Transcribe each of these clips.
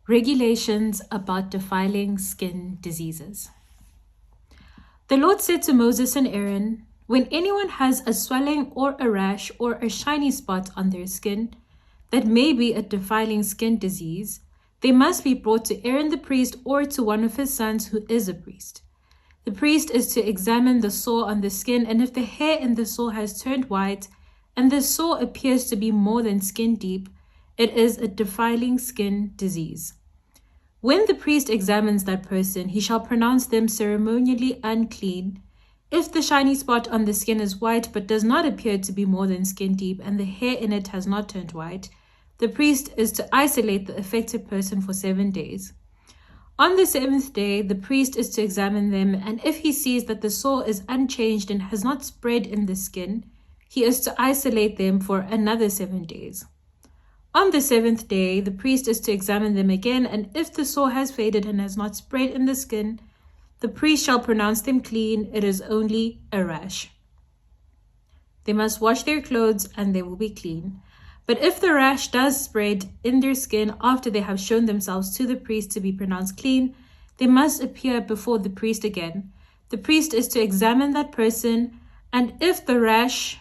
Regulations about defiling skin diseases. The Lord said to Moses and Aaron, "When anyone has a swelling or a rash or a shiny spot on their skin that may be a defiling skin disease, they must be brought to Aaron the priest or to one of his sons who is a priest. The priest is to examine the sore on the skin, and if the hair in the sore has turned white and the sore appears to be more than skin deep, it is a defiling skin disease. When the priest examines that person, he shall pronounce them ceremonially unclean. If the shiny spot on the skin is white but does not appear to be more than skin deep and the hair in it has not turned white, the priest is to isolate the affected person for 7 days. On the seventh day, the priest is to examine them, and if he sees that the sore is unchanged and has not spread in the skin, he is to isolate them for another 7 days. On the seventh day, the priest is to examine them again, and if the sore has faded and has not spread in the skin, the priest shall pronounce them clean. It is only a rash. They must wash their clothes, and they will be clean. But if the rash does spread in their skin after they have shown themselves to the priest to be pronounced clean, they must appear before the priest again. The priest is to examine that person, and if the rash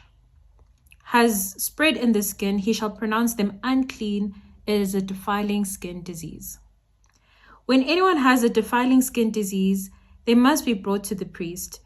has spread in the skin, he shall pronounce them unclean. It is a defiling skin disease. When anyone has a defiling skin disease, they must be brought to the priest.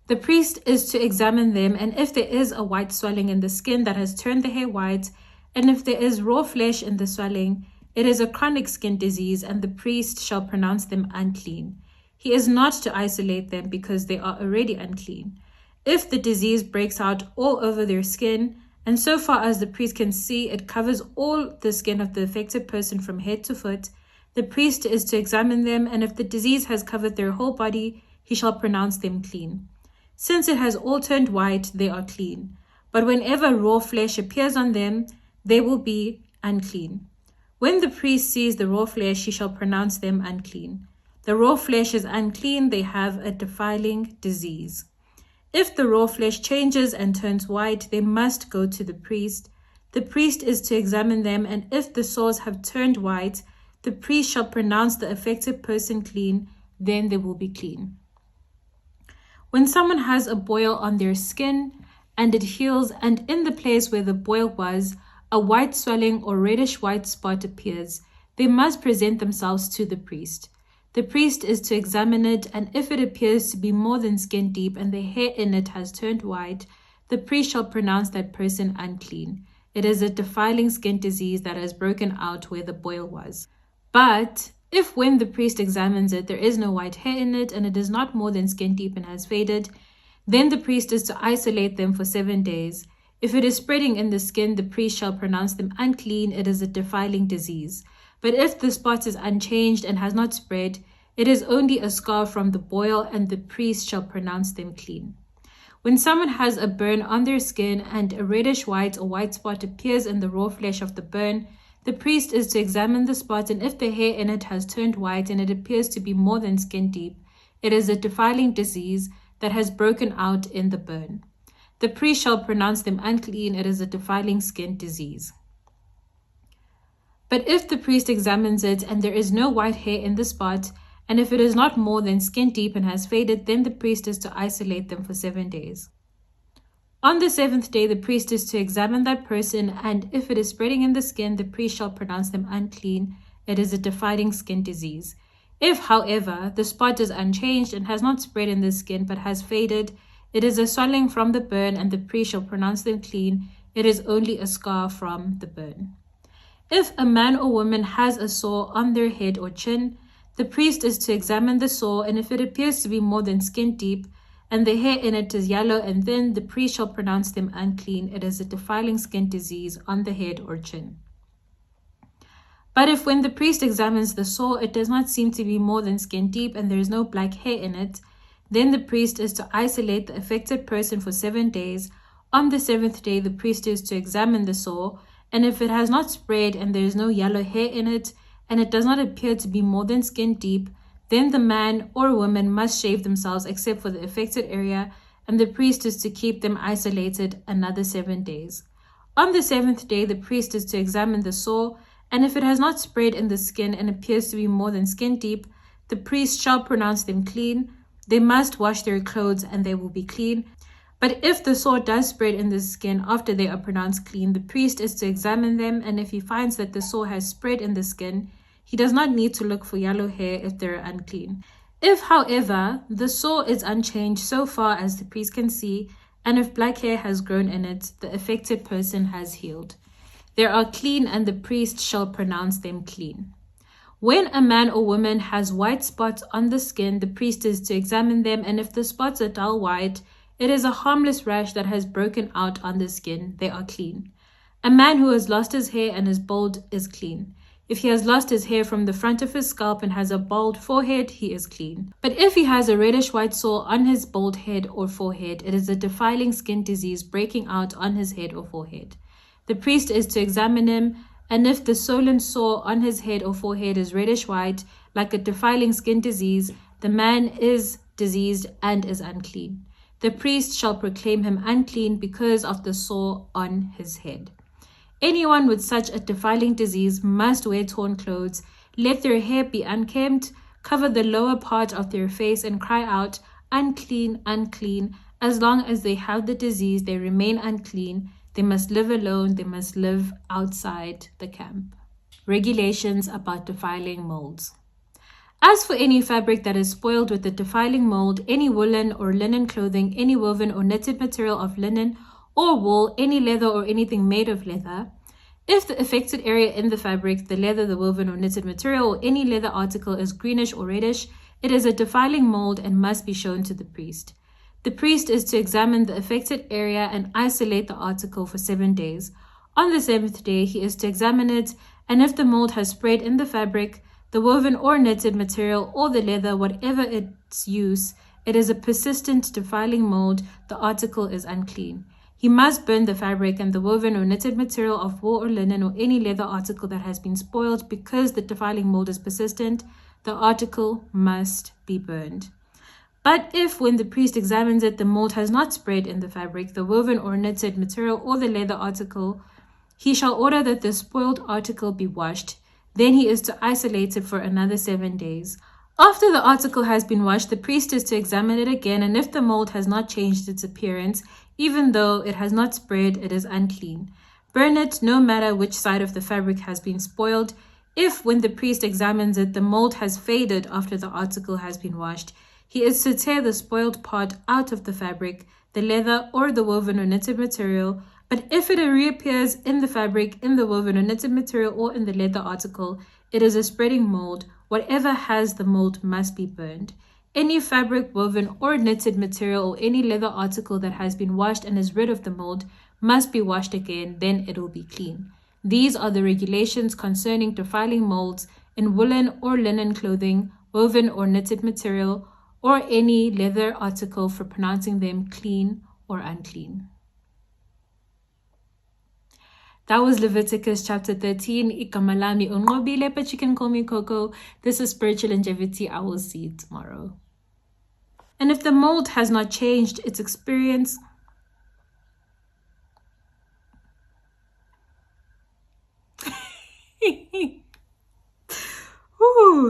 The priest is to examine them, and if there is a white swelling in the skin that has turned the hair white, and if there is raw flesh in the swelling, it is a chronic skin disease, and the priest shall pronounce them unclean. He is not to isolate them because they are already unclean. If the disease breaks out all over their skin, and so far as the priest can see, it covers all the skin of the affected person from head to foot, the priest is to examine them, and if the disease has covered their whole body, he shall pronounce them clean. Since it has all turned white, they are clean. But whenever raw flesh appears on them, they will be unclean. When the priest sees the raw flesh, he shall pronounce them unclean. The raw flesh is unclean, they have a defiling disease. If the raw flesh changes and turns white, they must go to the priest. The priest is to examine them, and if the sores have turned white, the priest shall pronounce the affected person clean, then they will be clean. When someone has a boil on their skin and it heals, and in the place where the boil was, a white swelling or reddish white spot appears, they must present themselves to the priest. The priest is to examine it, and if it appears to be more than skin deep and the hair in it has turned white, the priest shall pronounce that person unclean. It is a defiling skin disease that has broken out where the boil was. But if when the priest examines it, there is no white hair in it and it is not more than skin deep and has faded, then the priest is to isolate them for 7 days. If it is spreading in the skin, the priest shall pronounce them unclean. It is a defiling disease. But if the spot is unchanged and has not spread, it is only a scar from the boil, and the priest shall pronounce them clean. When someone has a burn on their skin and a reddish white or white spot appears in the raw flesh of the burn, the priest is to examine the spot, and if the hair in it has turned white and it appears to be more than skin deep, it is a defiling disease that has broken out in the burn. The priest shall pronounce them unclean. It is a defiling skin disease. But if the priest examines it and there is no white hair in the spot, and if it is not more than skin deep and has faded, then the priest is to isolate them for 7 days. On the 7th day, the priest is to examine that person, and if it is spreading in the skin, the priest shall pronounce them unclean. It is a defiling skin disease. If, however, the spot is unchanged and has not spread in the skin but has faded, it is a swelling from the burn, and the priest shall pronounce them clean. It is only a scar from the burn. If a man or woman has a sore on their head or chin, the priest is to examine the sore, and if it appears to be more than skin deep, and the hair in it is yellow and thin, the priest shall pronounce them unclean. It is a defiling skin disease on the head or chin. But if when the priest examines the sore, it does not seem to be more than skin deep and there is no black hair in it, then the priest is to isolate the affected person for 7 days. On the 7th day, the priest is to examine the sore, and if it has not spread and there is no yellow hair in it, and it does not appear to be more than skin deep, then the man or woman must shave themselves except for the affected area, and the priest is to keep them isolated another 7 days. On the 7th day, the priest is to examine the sore, and if it has not spread in the skin and appears to be more than skin deep, the priest shall pronounce them clean. They must wash their clothes and they will be clean. But if the sore does spread in the skin after they are pronounced clean, the priest is to examine them, and if he finds that the sore has spread in the skin, he does not need to look for yellow hair if they are unclean. If, however, the sore is unchanged so far as the priest can see, and if black hair has grown in it, the affected person has healed. They are clean, and the priest shall pronounce them clean. When a man or woman has white spots on the skin, the priest is to examine them, and if the spots are dull white, it is a harmless rash that has broken out on the skin. They are clean. A man who has lost his hair and is bald is clean. If he has lost his hair from the front of his scalp and has a bald forehead, he is clean. But if he has a reddish-white sore on his bald head or forehead, it is a defiling skin disease breaking out on his head or forehead. The priest is to examine him, and if the swollen sore on his head or forehead is reddish-white, like a defiling skin disease, the man is diseased and is unclean. The priest shall proclaim him unclean because of the sore on his head. Anyone with such a defiling disease must wear torn clothes, let their hair be unkempt, cover the lower part of their face, and cry out, "Unclean, unclean." As long as they have the disease, they remain unclean. They must live alone. They must live outside the camp. Regulations about defiling molds. As for any fabric that is spoiled with the defiling mold, any woolen or linen clothing, any woven or knitted material of linen or wool, any leather or anything made of leather, if the affected area in the fabric, the leather, the woven or knitted material, or any leather article is greenish or reddish, it is a defiling mold and must be shown to the priest. The priest is to examine the affected area and isolate the article for 7 days. On the 7th day, he is to examine it, and if the mold has spread in the fabric, the woven or knitted material, or the leather, whatever its use, it is a persistent defiling mold, the article is unclean. He must burn the fabric and the woven or knitted material of wool or linen or any leather article that has been spoiled because the defiling mold is persistent. The article must be burned. But if, when the priest examines it, the mold has not spread in the fabric, the woven or knitted material, or the leather article, he shall order that the spoiled article be washed. Then he is to isolate it for another 7 days. After the article has been washed, the priest is to examine it again, and if the mold has not changed its appearance, even though it has not spread, it is unclean. Burn it no matter which side of the fabric has been spoiled. If, when the priest examines it, the mold has faded after the article has been washed, he is to tear the spoiled part out of the fabric, the leather, or the woven or knitted material. But if it reappears in the fabric, in the woven or knitted material, or in the leather article, it is a spreading mold. Whatever has the mold must be burned. Any fabric, woven, or knitted material, or any leather article that has been washed and is rid of the mold must be washed again, then it will be clean. These are the regulations concerning defiling molds in woolen or linen clothing, woven or knitted material, or any leather article for pronouncing them clean or unclean. That was Leviticus chapter 13. Ikamalami unqobile, but you can call me Coco. This is Spiritual Longevity. I will see you tomorrow. And if the mold has not changed its experience, Ooh.